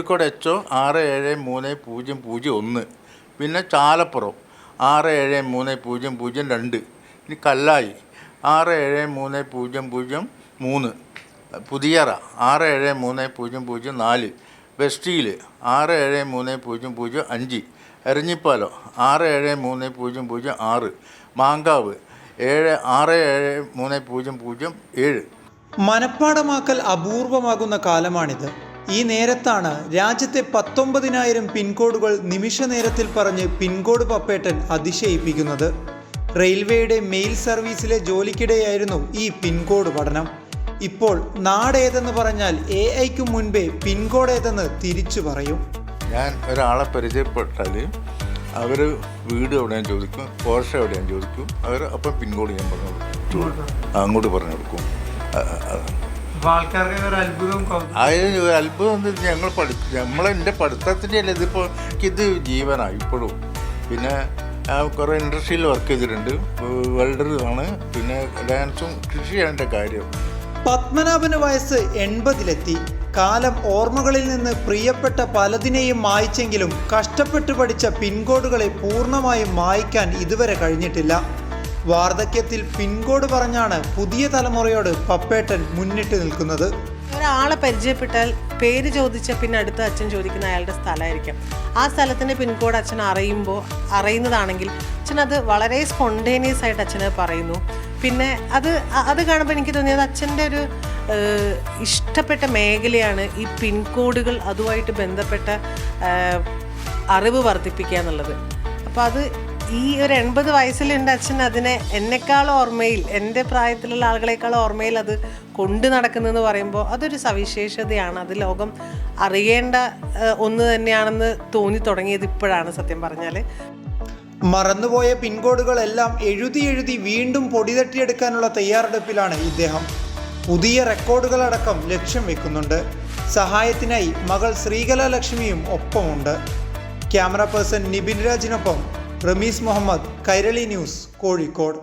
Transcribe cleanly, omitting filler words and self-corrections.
Kozhikode HO 673001, പിന്നെ ചാലപ്പുറം 673002, ഇനി കല്ലായി 673003, പുതിയറ 673004, വെസ്റ്റീൽ 673005, എരഞ്ഞിപ്പാലം 673006, മാങ്കാവ് 673007. മനപ്പാടമാക്കൽ അപൂർവമാകുന്ന കാലമാണിത്. ഈ നേരത്താണ് രാജ്യത്തെ 19,000 പിൻകോഡുകൾ നിമിഷ നേരത്തിൽ പറഞ്ഞ് പിൻകോഡ് പപ്പേട്ടൻ അതിശയിപ്പിക്കുന്നത്. റെയിൽവേയുടെ മെയിൽ സർവീസിലെ ജോലിക്കിടെയായിരുന്നു ഈ പിൻകോഡ് പഠനം. ഇപ്പോൾ നാടേതെന്ന് പറഞ്ഞാൽ AI-ക്ക് മുൻപേ പിൻകോഡ് ഏതെന്ന് തിരിച്ചു പറയും. ഞാൻ ഒരാളെ പരിചയപ്പെട്ടാൽ അവർ വീട് എവിടെയാണെന്ന് ചോദിക്കും, പോർഷ എവിടെയാണെന്ന് ചോദിക്കും. അവർ അപ്പം പിൻകോഡ് ഞാൻ പറഞ്ഞു കൊടുക്കും, അങ്ങോട്ട് പറഞ്ഞു കൊടുക്കും. അതിന് അത്ഭുതം എൻ്റെ പഠിത്തത്തിൻ്റെ അല്ല, ഇതിപ്പോൾ ഇത് ജീവനാണ് ഇപ്പോഴും. പിന്നെ കുറേ ഇൻഡസ്ട്രിയിൽ വർക്ക് ചെയ്തിട്ടുണ്ട്, വെൽഡറാണ്, പിന്നെ ഡാൻസും കൃഷിയാണ് എൻ്റെ കാര്യം. പത്മനാഭന് വയസ്സ് 80-ലെത്തി. കാലം ഓർമ്മകളിൽ നിന്ന് പ്രിയപ്പെട്ട പലതിനെയും മായ്ച്ചെങ്കിലും കഷ്ടപ്പെട്ട് പഠിച്ച പിൻകോഡുകളെ പൂർണ്ണമായും മായ്ക്കാൻ ഇതുവരെ കഴിഞ്ഞിട്ടില്ല. വാർദ്ധക്യത്തിൽ പിൻകോഡ് പറഞ്ഞാണ് പുതിയ തലമുറയോട് പപ്പേട്ടൻ മുന്നിട്ട് നിൽക്കുന്നത്. ഒരാളെ പരിചയപ്പെട്ടാൽ പേര് ചോദിച്ച പിന്നെ അടുത്ത അച്ഛൻ ചോദിക്കുന്ന അയാളുടെ സ്ഥലമായിരിക്കും. ആ സ്ഥലത്തിൻ്റെ പിൻകോഡ് അച്ഛൻ അറിയുന്നതാണെങ്കിൽ അച്ഛൻ അത് വളരെ സ്പോണ്ടേനിയസ് ആയിട്ട് അച്ഛന് പറയുന്നു. പിന്നെ അത് കാണുമ്പോൾ എനിക്ക് തോന്നിയത് അച്ഛൻ്റെ ഒരു ഇഷ്ടപ്പെട്ട മേഖലയാണ് ഈ പിൻകോഡുകൾ, അതുമായിട്ട് ബന്ധപ്പെട്ട അറിവ് വർദ്ധിപ്പിക്കുക എന്നുള്ളത്. അപ്പോൾ അത് ഈ ഒരു 80 വയസ്സിലുണ്ട് അച്ഛൻ അതിനെ എന്നെക്കാളും ഓർമ്മയിൽ, എൻ്റെ പ്രായത്തിലുള്ള ആളുകളെക്കാളും ഓർമ്മയിൽ അത് കൊണ്ടു നടക്കുന്നതെന്ന് പറയുമ്പോൾ അതൊരു സവിശേഷതയാണ്. അത് ലോകം അറിയേണ്ട ഒന്ന് തന്നെയാണെന്ന് തോന്നി തുടങ്ങിയത് ഇപ്പോഴാണ് സത്യം പറഞ്ഞാൽ. മറന്നുപോയ പിൻകോഡുകളെല്ലാം എഴുതി വീണ്ടും പൊടി തട്ടിയെടുക്കാനുള്ള തയ്യാറെടുപ്പിലാണ് ഇദ്ദേഹം. പുതിയ റെക്കോർഡുകളടക്കം ലക്ഷ്യം വെക്കുന്നുണ്ട്. സഹായത്തിനായി മകൾ ശ്രീകല ലക്ഷ്മിയും ഒപ്പമുണ്ട്. ക്യാമറ പേഴ്സൺ നിബിൻ രാജിനൊപ്പം റമീസ് മുഹമ്മദ്, കൈരളി ന്യൂസ്, കോഴിക്കോട്.